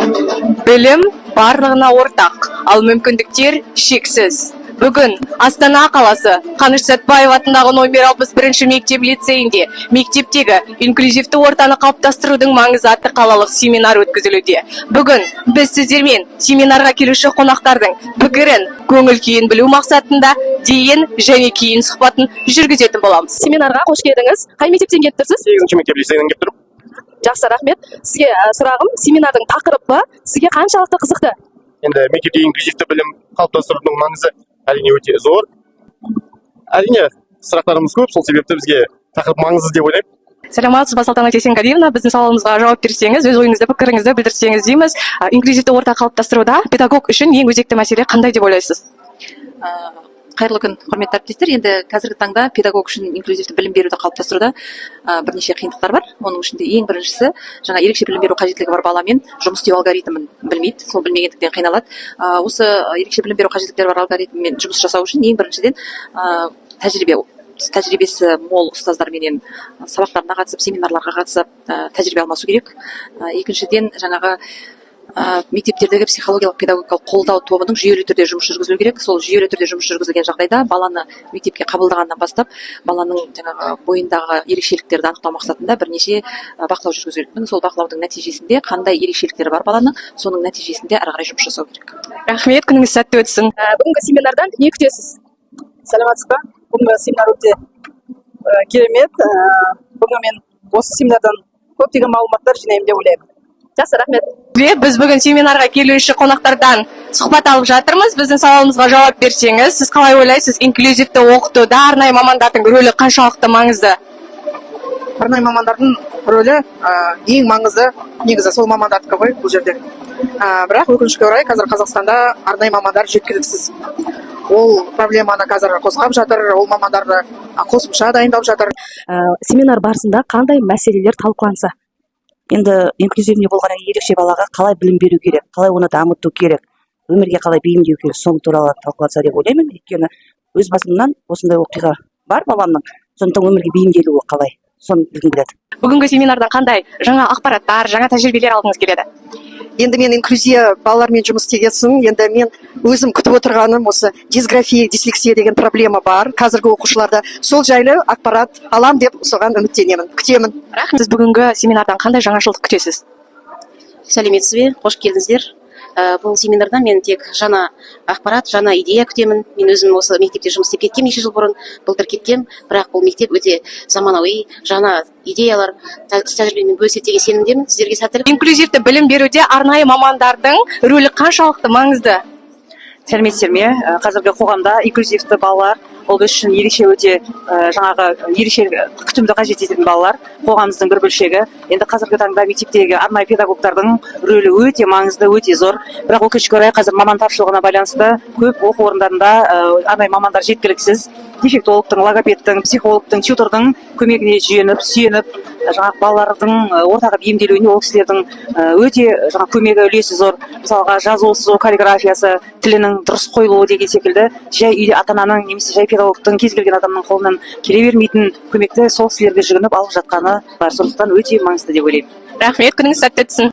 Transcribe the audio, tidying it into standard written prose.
Білім барлығына ортақ, ал мүмкіндіктер шексіз. Бүгін Астана қаласы Қаныш Сәтбаев атындағы номер 61 мектеп лицейінде мектептегі инклюзивті ортаны қалыптастырудың маңызы атты қалалық семинар өткізілуде. Бүгін біз сіздермен семинарға келуші қонақтардың пікірін, көңіл күйін білу мақсатында дейін және кейін сұхбатын жүргізетін боламыз. Семинарға қош келдіңіз. Қай мектептен келіп тұрсыз? 8-ші мектеп лицейінен келіп тұрмын. Жақсы, рахмет. Сізге сұрағым, семинардың тақырыбы сізге қаншалықты қызықты? Енді мектепте инклюзивті білім қалыптастырудың маңызы әрине өте зор. Әрине сұрақтарымыз көп, сол себепті бізге тақырып маңызды деп ойлаймын. Саламатсыз ба, Салтанат Есенғалиевна, біздің сауалымызға жауап берсеңіз, өз ойыңызды, пікіріңізді білдірсеңіз дейміз. Инклюзивті орта қалыптастыруда педагог үшін ең өзекті мәселе қандай деп ойлайсыз? Қайырлы күн, құрметті әріптестер. Енді қазіргі таңда педагог үшін инклюзивті білім беруді қалыптастыруда бірнеше қиындықтар бар. Оның ішінде ең біріншісі, жаңа ерекше білім беру қажеттілігі бар баламен жұмыс істеу алгоритмін білмейді, сол білмегендіктен қиналады. Осы ерекше білім беру қажеттіліктері бар алгоритммен жұмыс жасау үшін ең біріншіден тәжірибесі мол ұстаздарменен сабақтарына қатысып, семинарларға қатысып, тәжірибе алмасу керек. Екіншіден, жаңағы мектептердегі психологиялық педагогикалық қолдау тобының жүйелі түрде жұмыс жүргізілу керек. Сол жүйелі түрде жұмыс жүргізілген жағдайда баланы мектепке қабылдағаннан бастап баланың жаңағы бойындағы ерекшеліктерді анықтау мақсатында бірнеше бақылау жүргізу керек. Сол бақылаудың нәтижесінде қандай ерекшеліктері бар баланың, соның нәтижесінде ары қарай жұмыс жасау керек. Рахмет, күніңіз сәтті өтсін. Бүгінгі семинардан не күтесіз? Саламатсыз ба? Бүгінгі семинар өте керемет. Бүгін мен осы семинардан көптеген мағлұматтар жинаймын деп ойлаймын. Жақсы, рахмет. Біз бүгін семинарға келуші қонақтардан сұхбат алып жатырмыз. Біздің сауалымызға жауап берсеңіз, сіз қалай ойлайсыз, инклюзивті оқытуда арнайы мамандардың рөлі қаншалықты маңызды? Арнайы мамандардың рөлі ең маңызды, негізі сол мамандардікі ғой бұл жерде. Бірақ өкінішке орай қазір Қазақстанда арнайы мамандар жеткіліксіз. Ол проблеманы қазір қозғап жатыр, ол мамандарды қосымша дайындап жатыр. Семинар барысында қандай мәселелер талқыланса? Енді инклюзивный болғаннан кейін ерекше балаға қалай білім беру керек, қалай оны дамыту керек, өмірге қалай бейімдеу керек, соның туралы талқыланса деп ойлаймын. Өйткені өз басымнан осындай оқиға бар баламның, сондықтан өмірге бейімделуі қалай, соны білгім келеді. Бүгінгі семинардан қандай жаңа ақпараттар, жаңа тәжірибелер алғыңыз келеді? Енді мен инклюзия балалармен жұмыс істеген соң, енді мен өзім күтіп отырғаным осы дисграфия, дислексия деген проблема бар. Қазіргі оқушыларда сол жайлы ақпарат алам деп соған үміттенемін, күтемін. Рахмет. Сіз бүгінгі семинардан қандай жаңашылдық күтесіз? Сәлеметсіз бе? Қош келдіңіздер. Бұл семинардан мен тек жаңа ақпарат, жаңа идея күтемін. Мен өзім осы мектепте жұмыс істеп кеткем неше жыл бұрын, былтыр кеткем, бірақ бұл мектеп өте заманауи, жаңа идеялар, тәжірибемен бөліседі деген сенімдемін. Сіздерге сәттілік. Инклюзивті білім беруде арнайы мамандардың рөлі қаншалықты маңызды? Сәлеметсіздер ме? Қазіргі қоғамда инклюзивті балалар ол біз үшін ерекше өте жаңағы ерекше күтімді қажет ететін балалар, қоғамымыздың бір бөлшегі. Енді қазіргі таңда мектептегі арнайы педагогтардың рөлі өте маңызды, өте зор. Бірақ өкінішке орай қазір маман тапшылығына байланысты көп оқу орындарында арнайы мамандар жеткіліксіз. Дефектологтың, логопедтің, психологтың, тьютордың көмегіне сүйеніп, жаңағы балалардың ортаға бейімделуіне ол кісілердің өте жаңағы көмегі үлесі зор. Мысалға жазуысы, каллиграфиясы, тілінің дұрыс қойылуы деген секілді жай үйде ата-ананың немесе жай педагогтың кез келген адамның қолынан келе бермейтін көмекті сол кісілерге жүгініп алып жатқаны бар. Сондықтан өте маңызды деп ойлаймын. Рахмет, күніңіз сәтті өтсін.